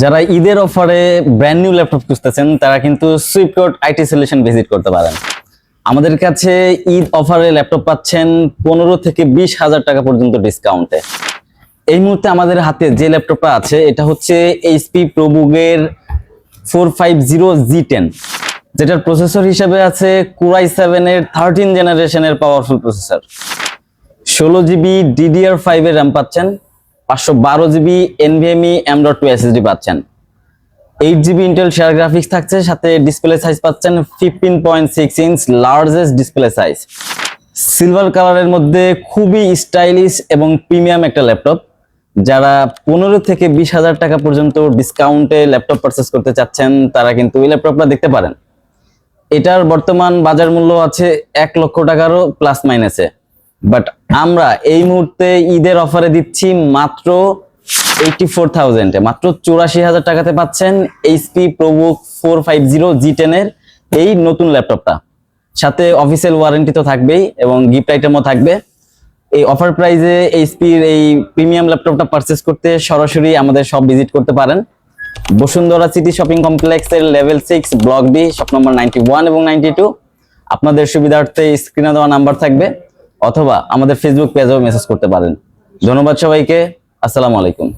যারা ঈদের অফারে ব্র্যান্ড নিউ ল্যাপটপ খুঁজতেছেন তারা কিন্তু সুইপকোড আইটি সলিউশন ভিজিট করতে পারেন। আমাদের কাছে ঈদ অফারে ল্যাপটপ পাচ্ছেন 15 থেকে 20,000 টাকা পর্যন্ত ডিসকাউন্টে। এই মুহূর্তে আমাদের হাতে যে ল্যাপটপটা আছে এটা হচ্ছে এইচপি প্রোবুকের 450G10, যেটার প্রসেসর হিসেবে আছে Core i7 এর 13 জেনারেশনের পাওয়ারফুল প্রসেসর, 16GB DDR5 এর র্যাম পাচ্ছেন, 512GB NVMe M.2 SSD পাচ্ছেন, 8GB ইন্টেল শেয়ার গ্রাফিক্স থাকছে, সাথে ডিসপ্লে সাইজ পাচ্ছেন 15.6 inch largest display size. Silver কালারের মধ্যে খুবই স্টাইলিশ এবং প্রিমিয়াম একটা ল্যাপটপ। যারা 15 থেকে 20,000 টাকা পর্যন্ত ডিসকাউন্টে ল্যাপটপ পারচেস করতে চাচ্ছেন তারা কিন্তু এই ল্যাপটপটা দেখতে পারেন। এটার বর্তমান বাজার মূল্য আছে 1 লক্ষ টাকারও প্লাস মাইনাসে, বাট আমরা এই মুহূর্তে ঈদের অফারে দিচ্ছি মাত্র 84,000 এ, মাত্র 84,000 টাকাতে পাচ্ছেন এইচপি প্রোবুক 450G10 এর এই নতুন ল্যাপটপটা। সাথে অফিসিয়াল ওয়ারেন্টি তো থাকবেই এবং গিফট আইটেমও থাকবে। এই অফার প্রাইজে এইচপির এই প্রিমিয়াম ল্যাপটপটা পারচেস করতে সরাসরি আমাদের শপ ভিজিট করতে পারেন। বসুন্ধরা সিটি শপিং কমপ্লেক্সের level 6 block B, shop number 91 এবং 92। আপনাদের সুবিধার্থে স্ক্রিনে দেওয়া নাম্বার থাকবে, অথবা আমাদের ফেসবুক পেজেও মেসেজ করতে পারেন। ধন্যবাদ সবাইকে, আসসালামু আলাইকুম।